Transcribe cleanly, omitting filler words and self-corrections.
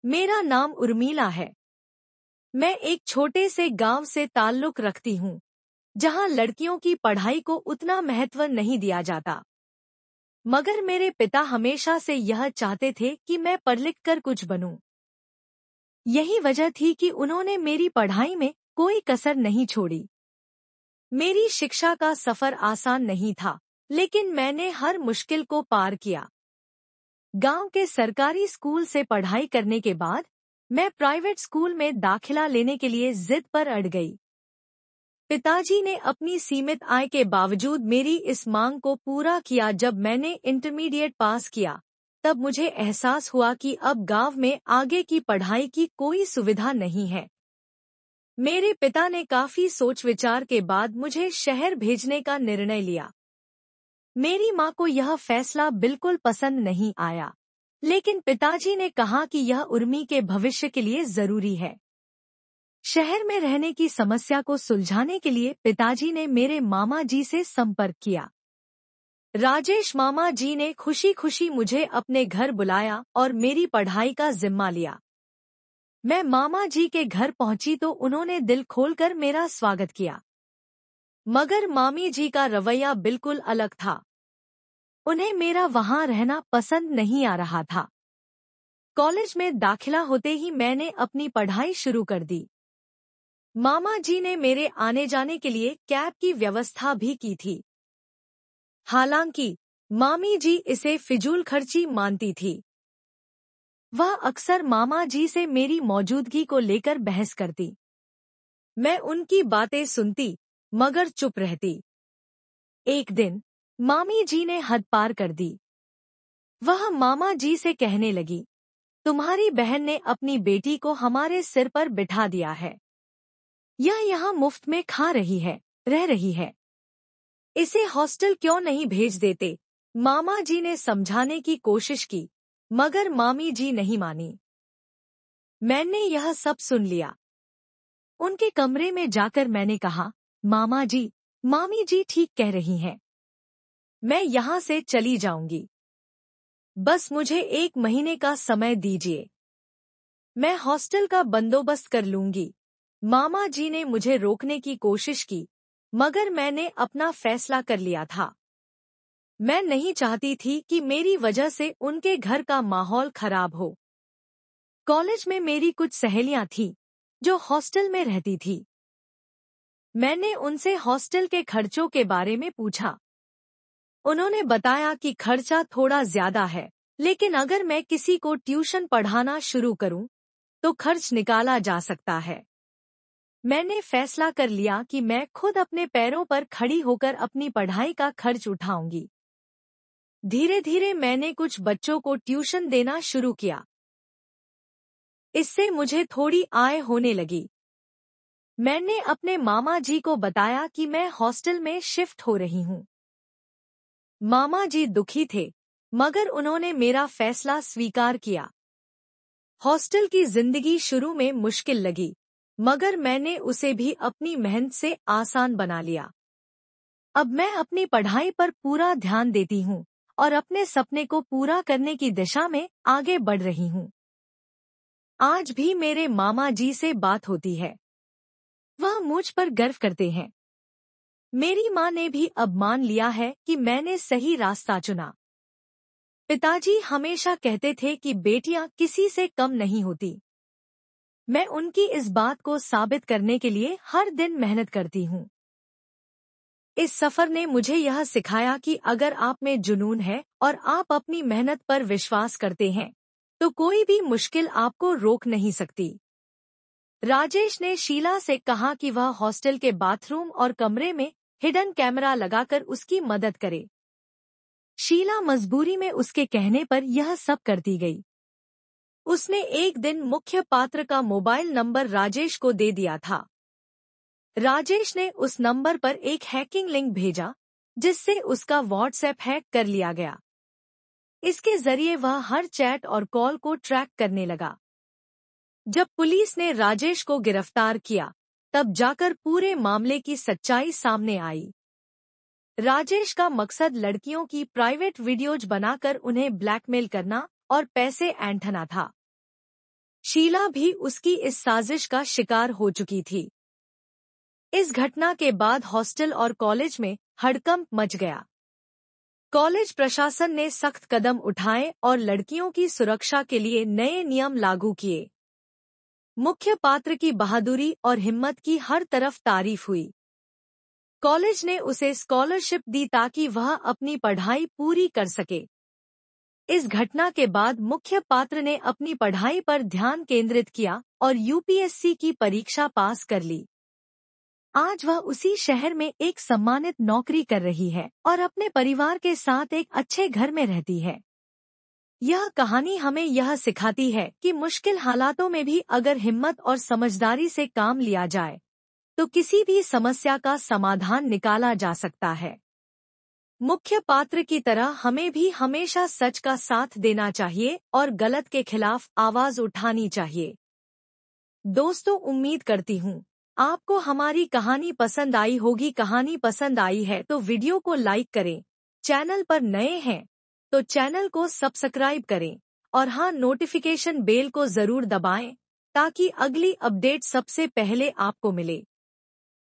मेरा नाम उर्मिला है। मैं एक छोटे से गांव से ताल्लुक रखती हूँ, जहाँ लड़कियों की पढ़ाई को उतना महत्व नहीं दिया जाता। मगर मेरे पिता हमेशा से यह चाहते थे कि मैं पढ़ लिख कर कुछ बनूं। यही वजह थी कि उन्होंने मेरी पढ़ाई में कोई कसर नहीं छोड़ी। मेरी शिक्षा का सफर आसान नहीं था, लेकिन मैंने हर मुश्किल को पार किया। गांव के सरकारी स्कूल से पढ़ाई करने के बाद मैं प्राइवेट स्कूल में दाखिला लेने के लिए जिद पर अड़ गई। पिताजी ने अपनी सीमित आय के बावजूद मेरी इस मांग को पूरा किया। जब मैंने इंटरमीडिएट पास किया, तब मुझे एहसास हुआ कि अब गांव में आगे की पढ़ाई की कोई सुविधा नहीं है। मेरे पिता ने काफी सोच विचार के बाद मुझे शहर भेजने का निर्णय लिया। मेरी मां को यह फैसला बिल्कुल पसंद नहीं आया, लेकिन पिताजी ने कहा कि यह उर्मी के भविष्य के लिए जरूरी है। शहर में रहने की समस्या को सुलझाने के लिए पिताजी ने मेरे मामा जी से संपर्क किया। राजेश मामा जी ने खुशी खुशी मुझे अपने घर बुलाया और मेरी पढ़ाई का जिम्मा लिया। मैं मामा जी के घर पहुंची तो उन्होंने दिल खोलकर मेरा स्वागत किया। मगर मामी जी का रवैया बिल्कुल अलग था। उन्हें मेरा वहां रहना पसंद नहीं आ रहा था। कॉलेज में दाखिला होते ही मैंने अपनी पढ़ाई शुरू कर दी। मामा जी ने मेरे आने जाने के लिए कैब की व्यवस्था भी की थी। हालांकि मामी जी इसे फिजूल खर्ची मानती थी। वह अक्सर मामा जी से मेरी मौजूदगी को लेकर बहस करती। मैं उनकी बातें सुनती, मगर चुप रहती। एक दिन मामी जी ने हद पार कर दी। वह मामा जी से कहने लगी, तुम्हारी बहन ने अपनी बेटी को हमारे सिर पर बिठा दिया है। यह यहाँ मुफ्त में खा रही है, रह रही है। इसे हॉस्टल क्यों नहीं भेज देते? मामा जी ने समझाने की कोशिश की, मगर मामी जी नहीं मानी। मैंने यह सब सुन लिया। उनके कमरे में जाकर मैंने कहा, मामा जी, मामी जी ठीक कह रही हैं। मैं यहाँ से चली जाऊंगी। बस मुझे 1 महीने का समय दीजिए। मैं हॉस्टल का बंदोबस्त कर लूंगी। मामा जी ने मुझे रोकने की कोशिश की, मगर मैंने अपना फैसला कर लिया था। मैं नहीं चाहती थी कि मेरी वजह से उनके घर का माहौल खराब हो। कॉलेज में मेरी कुछ सहेलियां थीं, जो हॉस्टल में रहती थी। मैंने उनसे हॉस्टल के खर्चों के बारे में पूछा। उन्होंने बताया कि खर्चा थोड़ा ज्यादा है, लेकिन अगर मैं किसी को ट्यूशन पढ़ाना शुरू करूं, तो खर्च निकाला जा सकता है। मैंने फैसला कर लिया कि मैं खुद अपने पैरों पर खड़ी होकर अपनी पढ़ाई का खर्च उठाऊंगी। धीरे धीरे मैंने कुछ बच्चों को ट्यूशन देना शुरू किया। इससे मुझे थोड़ी आय होने लगी। मैंने अपने मामा जी को बताया कि मैं हॉस्टल में शिफ्ट हो रही हूँ। मामा जी दुखी थे, मगर उन्होंने मेरा फैसला स्वीकार किया। हॉस्टल की जिंदगी शुरू में मुश्किल लगी, मगर मैंने उसे भी अपनी मेहनत से आसान बना लिया। अब मैं अपनी पढ़ाई पर पूरा ध्यान देती हूँ और अपने सपने को पूरा करने की दिशा में आगे बढ़ रही हूँ। आज भी मेरे मामा जी से बात होती है। वह मुझ पर गर्व करते हैं। मेरी माँ ने भी अब मान लिया है कि मैंने सही रास्ता चुना। पिताजी हमेशा कहते थे कि बेटियां किसी से कम नहीं होती। मैं उनकी इस बात को साबित करने के लिए हर दिन मेहनत करती हूँ। इस सफर ने मुझे यह सिखाया कि अगर आप में जुनून है और आप अपनी मेहनत पर विश्वास करते हैं, तो कोई भी मुश्किल आपको रोक नहीं सकती। राजेश ने शीला से कहा कि वह हॉस्टल के बाथरूम और कमरे में हिडन कैमरा लगाकर उसकी मदद करे। शीला मजबूरी में उसके कहने पर यह सब करती गई। उसने एक दिन मुख्य पात्र का मोबाइल नंबर राजेश को दे दिया था। राजेश ने उस नंबर पर एक हैकिंग लिंक भेजा, जिससे उसका व्हाट्सएप हैक कर लिया गया। इसके जरिए वह हर चैट और कॉल को ट्रैक करने लगा। जब पुलिस ने राजेश को गिरफ्तार किया, तब जाकर पूरे मामले की सच्चाई सामने आई। राजेश का मकसद लड़कियों की प्राइवेट वीडियोज बनाकर उन्हें ब्लैकमेल करना और पैसे ऐंठना था। शीला भी उसकी इस साजिश का शिकार हो चुकी थी। इस घटना के बाद हॉस्टल और कॉलेज में हड़कंप मच गया। कॉलेज प्रशासन ने सख्त कदम उठाए और लड़कियों की सुरक्षा के लिए नए नियम लागू किए। मुख्य पात्र की बहादुरी और हिम्मत की हर तरफ तारीफ हुई। कॉलेज ने उसे स्कॉलरशिप दी ताकि वह अपनी पढ़ाई पूरी कर सके। इस घटना के बाद मुख्य पात्र ने अपनी पढ़ाई पर ध्यान केंद्रित किया और यूपीएससी की परीक्षा पास कर ली। आज वह उसी शहर में एक सम्मानित नौकरी कर रही है और अपने परिवार के साथ एक अच्छे घर में रहती है। यह कहानी हमें यह सिखाती है कि मुश्किल हालातों में भी अगर हिम्मत और समझदारी से काम लिया जाए तो किसी भी समस्या का समाधान निकाला जा सकता है। मुख्य पात्र की तरह हमें भी हमेशा सच का साथ देना चाहिए और गलत के खिलाफ आवाज उठानी चाहिए। दोस्तों, उम्मीद करती हूँ आपको हमारी कहानी पसंद आई होगी। कहानी पसंद आई है तो वीडियो को लाइक करें, चैनल पर नए हैं तो चैनल को सब्सक्राइब करें और हाँ, नोटिफिकेशन बेल को जरूर दबाएं ताकि अगली अपडेट सबसे पहले आपको मिले।